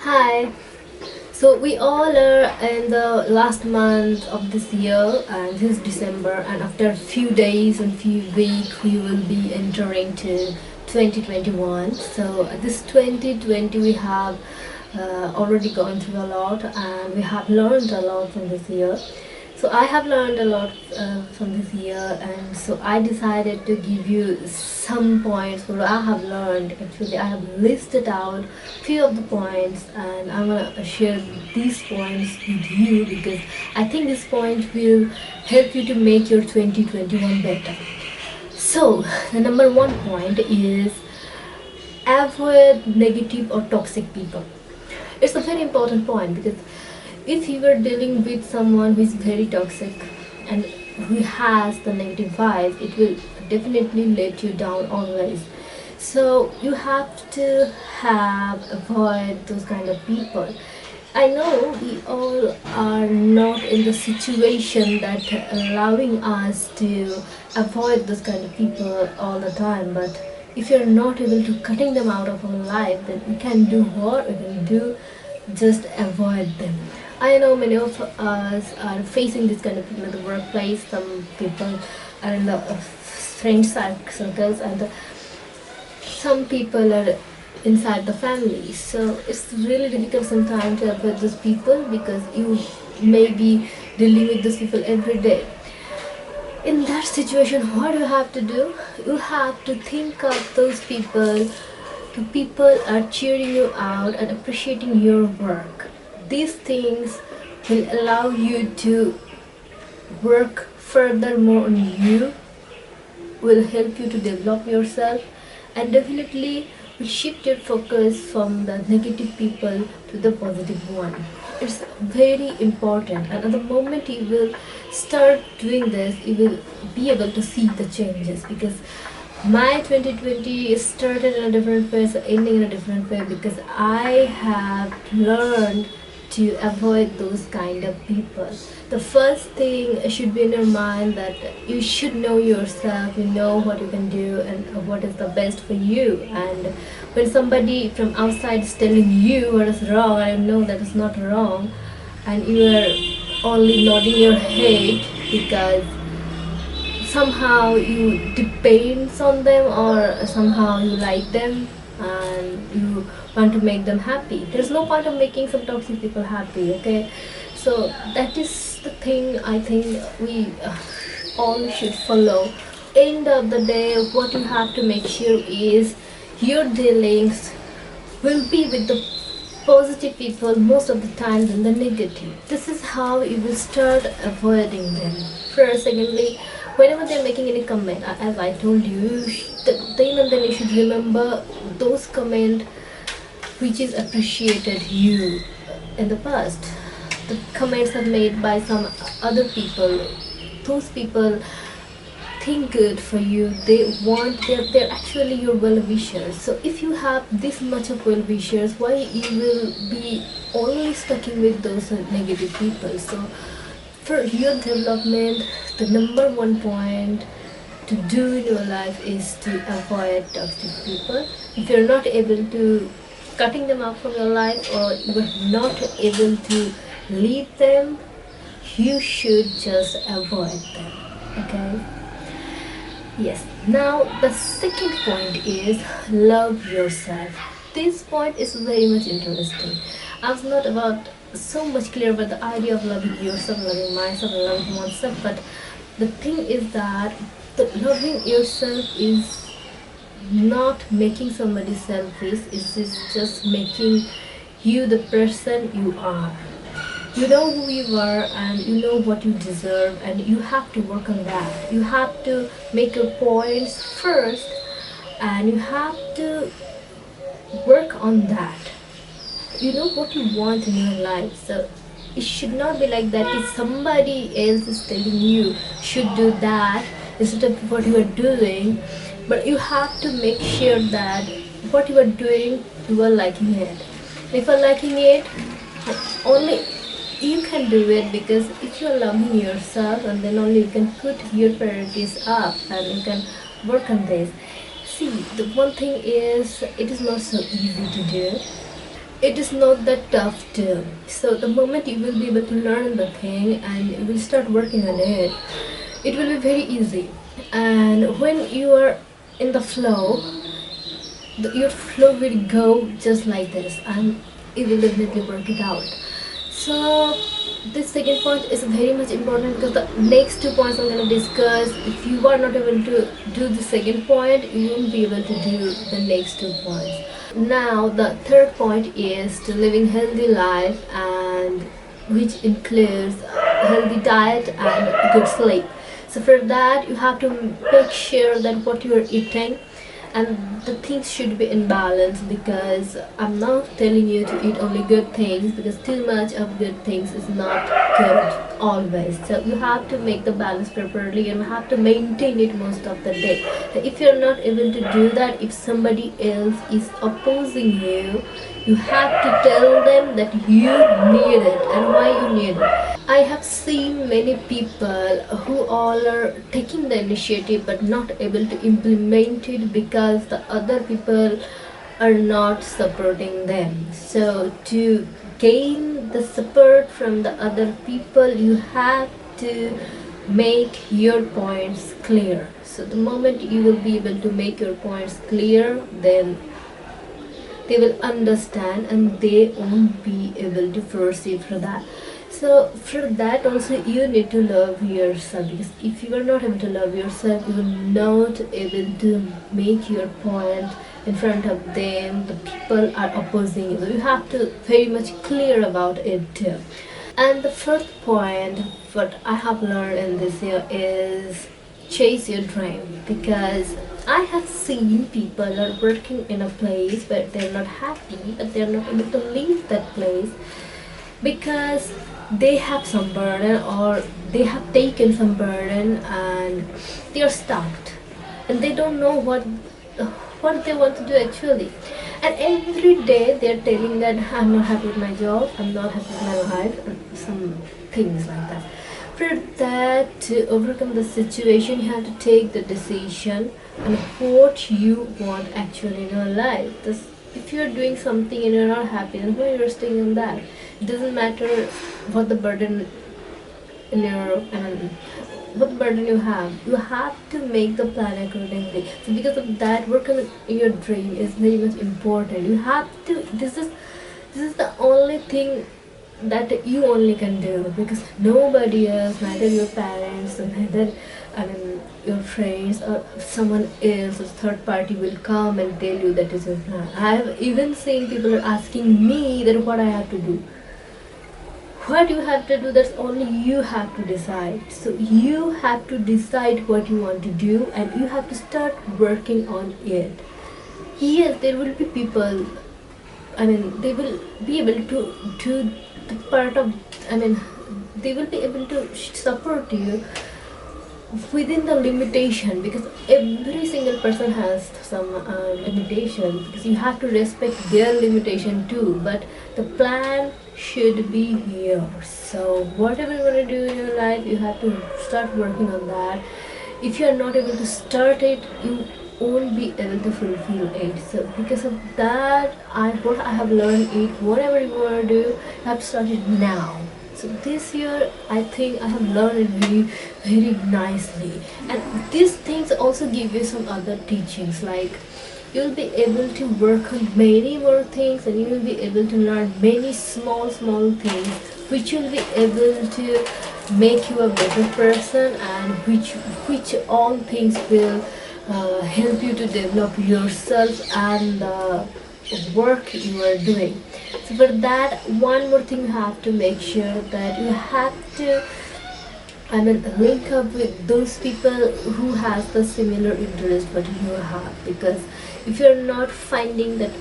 Hi. So we all are in the last month of this year, and this is December, and after a few days and few weeks we will be entering to 2021. So this 2020 we have already gone through a lot, and we have learned a lot from this year. So I have learned a lot from this year, and so I decided to give you some points what I have learned. Actually, I have listed out few of the points, and I'm gonna share these points with you because I think this point will help you to make your 2021 better. So the number one point is avoid negative or toxic people. It's a very important point because if you are dealing with someone who is very toxic and who has the negative vibes, it will definitely let you down always. So you have to have avoid those kind of people. I know we all are not in the situation that allowing us to avoid those kind of people all the time, but if you're not able to cutting them out of our life, then we can do what we can do, just avoid them. I know many of us are facing this kind of people in the workplace. Some people are in the friend circles, and some people are inside the family. So it's really difficult sometimes to avoid those people because you may be dealing with those people every day. In that situation, what you have to do? You have to think of those people. The people are cheering you out and appreciating your work. These things will allow you to work furthermore on you, will help you to develop yourself, and definitely will shift your focus from the negative people to the positive one. It's very important, and at the moment you will start doing this, you will be able to see the changes because my 2020 started in a different way, so ending in a different way because I have learned to avoid those kind of people. The first thing should be in your mind that you should know yourself, you know what you can do and what is the best for you. And when somebody from outside is telling you what is wrong, I know that is not wrong, and you are only nodding your head because somehow you depends on them or somehow you like them and you want to make them happy. There's no point of making some toxic people happy, okay? So that is the thing I think we all should follow. End of the day, what you have to make sure is your dealings will be with the positive people most of the time than the negative. This is how you will start avoiding them. First, secondly, whenever they're making any comment, as I told you, then and then you should remember those comments which is appreciated you in the past. The comments are made by some other people. Those people think good for you. They're actually your well wishers. So if you have this much of well wishers, why you will be only sticking with those negative people? So for your development, the number one point to do in your life is to avoid toxic people. If you're not able to cutting them out from your life or you're not able to leave them, you should just avoid them. Okay? Yes. Now the second point is love yourself. This point is very much interesting. I was not about so much clear about the idea of loving yourself, loving myself, and loving oneself, but the thing is that the loving yourself is not making somebody selfish. It's just making you the person you are. You know who you are and you know what you deserve, and you have to work on that. You have to make your points first and you have to work on that. You know what you want in your life, so it should not be like that if somebody else is telling you should do that instead of what you are doing, but you have to make sure that what you are doing you are liking it. If you are liking it, only you can do it, because if you are loving yourself, and then only you can put your priorities up and you can work on this. See, the one thing is it is not so easy to do. it is not that tough too. So the moment you will be able to learn the thing and you will start working on it, it will be very easy. And when you are in the flow, your flow will go just like this, and it will definitely work it out. So this second point is very much important, because the next 2 points I'm going to discuss, if you are not able to do the second point, you won't be able to do the next 2 points. Now the third point is to living healthy life, and which includes healthy diet and good sleep. So for that you have to make sure that what you are eating and the things should be in balance, because I'm not telling you to eat only good things, because too much of good things is not good always. So you have to make the balance properly, and you have to maintain it most of the day. If you're not able to do that, if somebody else is opposing you, you have to tell them that you need it and why you need it. I have seen many people who all are taking the initiative but not able to implement it, because the other people are not supporting them. So to gain the support from the other people, you have to make your points clear. So the moment you will be able to make your points clear, then they will understand and they won't be able to proceed for that. So for that also you need to love yourself, because if you are not able to love yourself, you will not able to make your point in front of them. The people are opposing you, so you have to very much clear about it too. And the fourth point, what I have learned in this year, is chase your dream, because I have seen people are working in a place where they're not happy, but they're not able to leave that place because they have some burden, or they have taken some burden and they are stuck, and they don't know what they want to do actually. And every day they're telling that I'm not happy with my job, I'm not happy with my life, and some things like that. For that, to overcome the situation, you have to take the decision on what you want actually in your life. If you're doing something and you're not happy, then why you're staying in that? It doesn't matter what the burden in your what burden you have. You have to make the plan accordingly. So because of that, work on your dream is very much important. You have to. This is the only thing that you only can do, because nobody else, neither your parents, or neither your friends or someone else, or third party, will come and tell you that is your plan. I have even seen people are asking me that what I have to do. What you have to do, that's only you have to decide. So you have to decide what you want to do, and you have to start working on it. Yes, there will be people, they will be able to do the part of, they will be able to support you within the limitation, because every single person has some limitation, because you have to respect their limitation too, but the plan should be yours. So whatever you want to do in your life, you have to start working on that. If you are not able to start it, you won't be able to fulfill it. So because of that, what I have learned is, whatever you want to do, you have to start it now. So this year, I think I have learned it very, very nicely. And these things also give you some other teachings, like you'll be able to work on many more things, and you will be able to learn many small things, which will be able to make you a better person, and which all things will help you to develop yourself and the work you are doing. So for that, one more thing, you have to make sure that you have to link up with those people who has the similar interest what you have, because if you're not finding that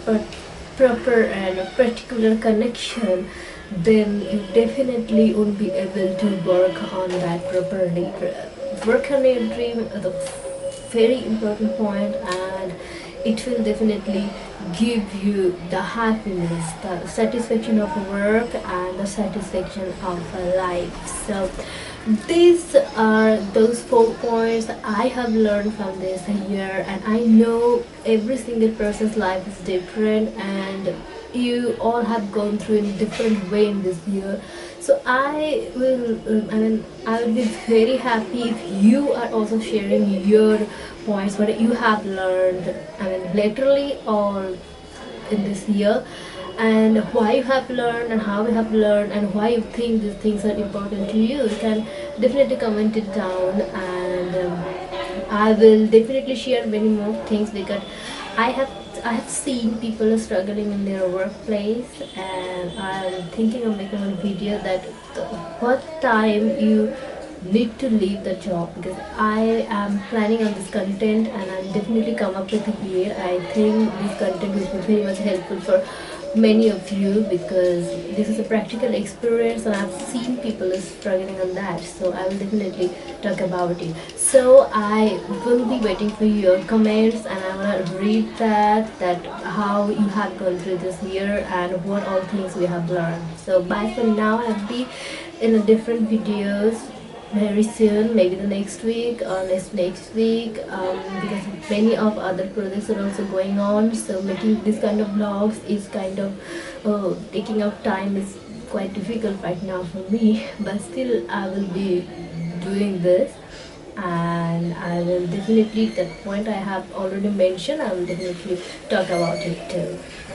proper and particular connection, then you definitely won't be able to work on that properly. Work on your dream is a very important point, and it will definitely give you the happiness, the satisfaction of work, and the satisfaction of life. So these are those 4 points I have learned from this year, and I know every single person's life is different, and you all have gone through in different way in this year. So I will be very happy if you are also sharing your points, what you have learned, laterally or in this year, and why you have learned and how you have learned and why you think these things are important to you. You can definitely comment it down, and I will definitely share many more things, because I have I have seen people struggling in their workplace, and I'm thinking of making a video that what time you need to leave the job, because I am planning on this content and I'm definitely come up with it here. I think this content will be very much helpful for many of you, because this is a practical experience and I've seen people struggling on that. So I will definitely talk about it. So I will be waiting for your comments, and I want to read that how you have gone through this year and what all things we have learned. So bye for now. I'll be in a different videos very soon, maybe the next week or next week, because many of other projects are also going on. So making this kind of vlogs is kind of taking up time, is quite difficult right now for me, but still I will be doing this, and I will definitely, that point I have already mentioned, I will definitely talk about it too.